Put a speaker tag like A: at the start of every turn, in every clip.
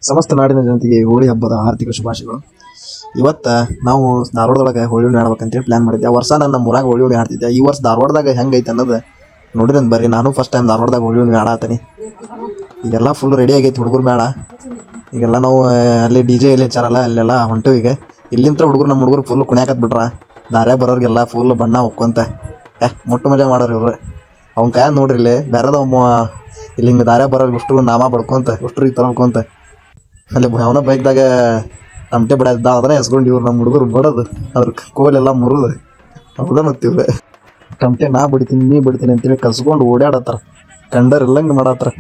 A: ಸಮಸ್ತ ನಾಡಿನ ಜನತೆಗೆ ಹೋಳಿ ಹಬ್ಬದ ಆರ್ಥಿಕ ಶುಭಾಶಯಗಳು. ಇವತ್ತು ನಾವು ಧಾರವಾಡದೊಳಗೆ ಹೋಳಿ ಹುಣ್ಣಿ ಆಡ್ಬೇಕಂತೇಳಿ ಪ್ಲಾನ್ ಮಾಡಿದ್ದೆ. ವರ್ಷ ನನ್ನ ಊರಾಗ ಹೋಳಿ ಹುಣ್ಣಿ ಆಡ್ತಿದ್ದೆ. ಈ ವರ್ಷ ಧಾರವಾಡದಾಗ ಹೆಂಗೈತೆ ಅನ್ನೋದು ನೋಡಿರಂತ ಬರ್ರಿ. ನಾನು ಫಸ್ಟ್ ಟೈಮ್ ಧಾರವಾಡದಾಗ ಹೋಳಿ ಹುಣ್ಣಿ ಆಡತ್ತೀನಿ. ಈಗೆಲ್ಲ ಫುಲ್ ರೆಡಿ ಆಗೈತಿ ಹುಡುಗರು ಮೇಳ. ಈಗೆಲ್ಲ ನಾವು ಅಲ್ಲಿ ಡಿ ಜೆ ಎಲ್ಲಿ ಹಚ್ಚಾರಲ್ಲ ಅಲ್ಲೆಲ್ಲ ಹೊಂಟು. ಈಗ ಇಲ್ಲಿಂದ ಹುಡುಗರು ನಮ್ಮ ಹುಡುಗರು ಫುಲ್ ಕುಣ್ಯಾಕತ್ ಬಿಟ್ರ. ದಾರ್ಯಾಗ ಬರೋರಿಗೆಲ್ಲ ಫುಲ್ ಬಣ್ಣ ಹೊಕ್ಕೊಂತ ಮುಟ್ಟು ಮಜಾ ಮಾಡೋರು ಇವ್ರು. ಅವ್ನ ಕಾಯ ನೋಡ್ರಿ ಇಲ್ಲಿ ಬೇರೆದ ಇಲ್ಲಿ ಹಿಂಗೆ ದಾರ್ಯಾಗ ಬರೋರಿಗೆ ಉಷ್ಟ್ರು ನಾಮ ಬಡ್ಕೊಂತ ಉಷ್ಟ್ರಿಗೆ ತರ್ಕೊಂತ ಅಲ್ಲಿ ಅವನ ಬೈಕ್ದಾಗ ತಮಟೆ ಬಿಡದ ಅದನ್ನ ಎಸ್ಕೊಂಡು ಇವ್ರು ನಮ್ಮ ಹುಡುಗರು ಬಡೋದು ಅದ್ರ ಕೋಲೆಲ್ಲ ಮುರಿದು ಹೌದ ಮತ್ತಿವ್ರೆ ತಮಟೆ ನಾ ಬಿಡ್ತೀನಿ ನೀ ಬಿಡ್ತೀನಿ ಅಂತೇಳಿ ಕಸ್ಕೊಂಡು ಓಡಾಡತ್ತಾರ. ಕಂಡರ್ ಇಲ್ಲಂಗೆ ಮಾಡತ್ತಾರ.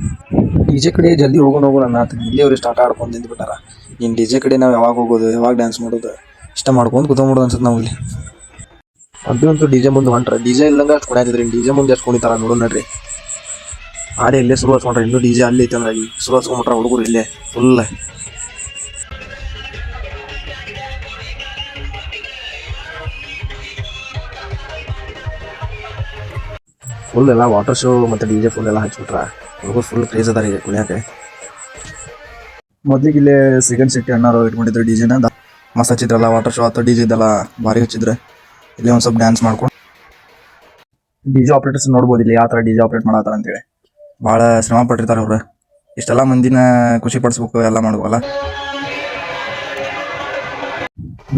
A: ಡಿ ಜೆ ಕಡೆ ಜಲ್ದಿ ಹೋಗೋಣ ಅನ್ನತ್ತ. ಇಲ್ಲಿ ಅವ್ರು ಸ್ಟಾರ್ಟ್ ಆಡ್ಕೊಂಡು ನಿಂತ್ಬಿಟ್ಟಾರ. ಇನ್ನು ಡಿ ಜೆ ಕಡೆ ನಾವು ಯಾವಾಗ ಹೋಗೋದು ಯಾವಾಗ ಡ್ಯಾನ್ಸ್ ಮಾಡೋದು ಇಷ್ಟ ಮಾಡ್ಕೊಂಡು ಕೂತ್ಕೊಂಡ್ಬಿಡೋದು ಅನ್ಸುತ್ತೆ ನಾವು ಇಲ್ಲಿ. ಅಂತೂ ಡಿ ಜೆ ಮುಂದೆ ಹೊಂಟ್ರೆ ಡಿ ಜೆ ಇಲ್ಲಂಗೆ ಅಷ್ಟು ಕುಣಿಯತಿದ್ರಿ. ಡಿ ಜೆ ಮುಂದೆ ಎಷ್ಟು ಕುಣಿತಾರ ನೋಡು ನಡ್ರಿ. ಆಡಿ ಇಲ್ಲೇ ಶುರು ಹಚ್ಕೊಂಡ್ರೆ ಇನ್ನೂ ಡಿ ಜೆ ಅಲ್ಲಿ ಐತೆ ಅಂದ್ರೆ ಶುರು ಹಚ್ಕೊಂಡ್ಬಿಟ್ರೆ ಹುಡುಗರು ಇಲ್ಲೇ ಫುಲ್. ಫುಲ್ ಎಲ್ಲ ವಾಟರ್ ಶೋ ಮತ್ತು ಡಿ ಜೆ ಫುಲ್ ಎಲ್ಲ ಹಚ್ಬಿಟ್ರ ಹುಡುಗರು ಫುಲ್ ಕ್ರೇಜ್ ಅದಾರ ಈಗ ಕುಣಿಯಾಕೆ. ಮೊದಲಿಗೆ ಇಲ್ಲೇ ಸಿಗನ್ ಶೆಟ್ಟಿ ಅಣ್ಣಾರು ಇಟ್ಕೊಂಡಿದ್ರು ಡಿ ಜೆನ. ಮಸ್ತ್ ಹಚ್ಚಿದ್ರಲ್ಲ ವಾಟರ್ ಶೋ ಅಥವಾ ಡಿ ಜೆ ಇದೆಲ್ಲ ಭಾರಿ ಹಚ್ಚಿದ್ರೆ. ಇಲ್ಲೇ ಒಂದು ಸ್ವಲ್ಪ ಡ್ಯಾನ್ಸ್ ಮಾಡ್ಕೊಂಡು ಡಿ ಜೆ ಆಪ್ರೇಟರ್ಸ್ ನೋಡ್ಬೋದು ಇಲ್ಲಿ ಯಾವ ಥರ ಡಿ ಜೆ ಆಪ್ರೇಟ್ ಮಾಡತ್ತಾರ ಅಂತೇಳಿ. ಭಾಳ ಶ್ರಮ ಪಟ್ಟಿರ್ತಾರೆ ಅವ್ರು. ಇಷ್ಟೆಲ್ಲ ಮಂದಿನ ಖುಷಿ ಪಡಿಸ್ಬೇಕು ಎಲ್ಲ ಮಾಡ್ಬೇಕಲ್ಲ.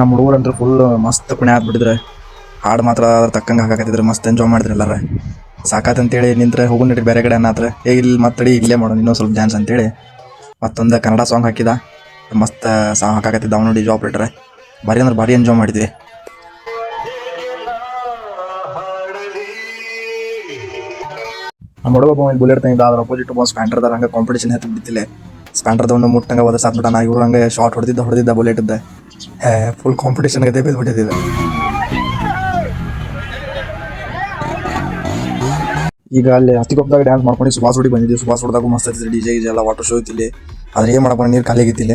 A: ನಮ್ಮ ಹುಡುಗರಂತೂ ಫುಲ್ ಮಸ್ತ್ ಕುಣಿ ಹಾಕ್ಬಿಟ್ಟಿದ್ರೆ. ಹಾಡು ಮಾತ್ರ ಅದ್ರ ತಕ್ಕಂಗೆ ಹಾಕಾಕತ್ತಿದ್ರೆ ಮಸ್ತ್ ಎಂಜಾಯ್ ಮಾಡಿದ್ರು ಎಲ್ಲಾರ. ಸಾಕಾತಂತೇಳಿ ನಿಂತ್ರೆ ಹೋಗು ನಡಿ ಬೇರೆ ಕಡೆ ಅನ್ನತ್ರ ಇಲ್ಲಿ ಮತ್ತಡಿ ಇಲ್ಲೇ ಮಾಡೋಣ ಇನ್ನೂ ಸ್ವಲ್ಪ ಡ್ಯಾನ್ಸ್ ಅಂತೇಳಿ ಮತ್ತೊಂದು ಕನ್ನಡ ಸಾಂಗ್ ಹಾಕಿದ. ಮಸ್ತ್ ಸಾಂಗ್ ಹಾಕಾಕತ್ತಿದ್ದ ಅವನು ಡಿ ಜೆ ಆಪ್ರೇಟರ್. ಭಾರಿ ಅಂದ್ರೆ ಭಾರಿ ಎಂಜಾಯ್ ಮಾಡಿದ್ವಿ. ನಮ್ಮ ಹುಡುಗ ಬುಲೆಟ್ ತಂಗಿದ್ದ ಅದ್ರ ಅಪೋಸಿಟ್ ಒಬ್ಬ ಸ್ಪ್ಯಾಂಟರ್ದಾರ ಹಂಗೆ ಕಾಂಪಿಟೇಷನ್ ಹತ್ತಿ ಬಿಡ್ತಿಲ್ಲ. ಸ್ಪ್ಯಾಂಟರ್ದ ಒಂದು ಮುಟ್ಟಂಗೆ ಹೋದ ಸಾತ್ಬಿಟ್ಟ. ನಾ ಇವ್ರು ಹಂಗೆ ಶಾರ್ಟ್ ಹೊಡೆದಿದ್ದ ಬುಲೆಟ್ದ ಫುಲ್ ಕಾಂಪಿಟೇಷನ್ ಗತೆ ಬಿದ್ದುಬಿಟ್ಟಿದ್ದೆ. ಈಗ ಅಲ್ಲಿ ಹತ್ತಿಗೊಬ್ಬದಾಗ ಡ್ಯಾನ್ಸ್ ಮಾಡ್ಕೊಂಡು ಸುಭಾಸ್ ಹುಡುಗಿ ಬಂದಿದ್ವಿ. ಸುಭಾಸ್ ಹುಡ್ದಾಗ ಮಸ್ತ್ ಹತ್ತಿದ್ರಿ. ಡಿ ಜೆ ಎಲ್ಲ ವಾಟರ್ ಶೋ ಇತ್ತಿಲ್ಲಿ. ಆದ್ರೆ ಏನು ಮಾಡ್ಕೊಂಡು ನೀರು ಖಾಲಿ ಆಗಿತ್ತಿಲ್ಲ.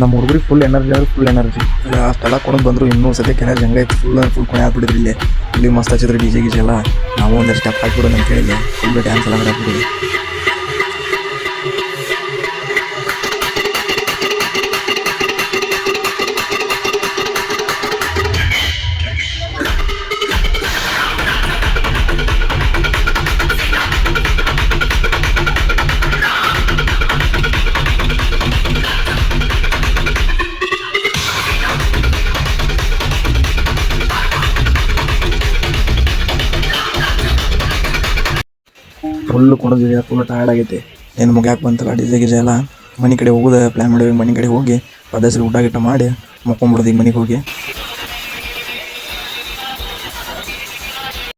A: ನಮ್ಮ ಹುಡುಗರಿಗೆ ಫುಲ್ ಎನರ್ಜಿ ಅಂದ್ರೆ ಫುಲ್ ಎನರ್ಜಿ. ಅಷ್ಟೆಲ್ಲ ಕೊಡೋದು ಬಂದರು ಇನ್ನೂ ಸದ್ಯಕ್ಕೆ ಎನರ್ಜಿ ಹಂಗೆ ಐತಿ. ಫುಲ್ ಕೊನೆ ಹಾಕ್ಬಿಟ್ಟಿದ್ರಿ ಇಲ್ಲಿ ಮಸ್ತ್ ಹಚ್ಚಿದ್ರಿ ಡಿ ಜೆ ಗೀಜೆ ಎಲ್ಲ. ನಾವು ಒಂದಷ್ಟು ಸ್ಟೆಪ್ ಹಾಕ್ಬಿಡೋಣ ಅಂತ ಹೇಳಿ ಫುಲ್ ಡ್ಯಾನ್ಸ್ ಎಲ್ಲ ಹಾಕ್ಬಿಟ್ಟಿದ್ವಿ. ಫುಲ್ ಕೊಡೋದಿದೆ ಫುಲ್ ಟಯರ್ಡ್ ಆಗೈತೆ. ಏನು ಮುಗ್ಯಾಕೆ ಬಂತಲ್ಲ ಡಿ ಜೆ ಗೀಜೆ ಎಲ್ಲ. ಮನೆ ಕಡೆ ಹೋಗೋದು ಪ್ಲ್ಯಾನ್ ಮಾಡಿವಿ. ಮನೆ ಕಡೆ ಹೋಗಿ ಪದಸರಿ ಊಟ ಗಿಟ್ಟ ಮಾಡಿ ಮುಕ್ಕೊಂಬಿಡೋದು ಈಗ ಮನೆಗೆ ಹೋಗಿ.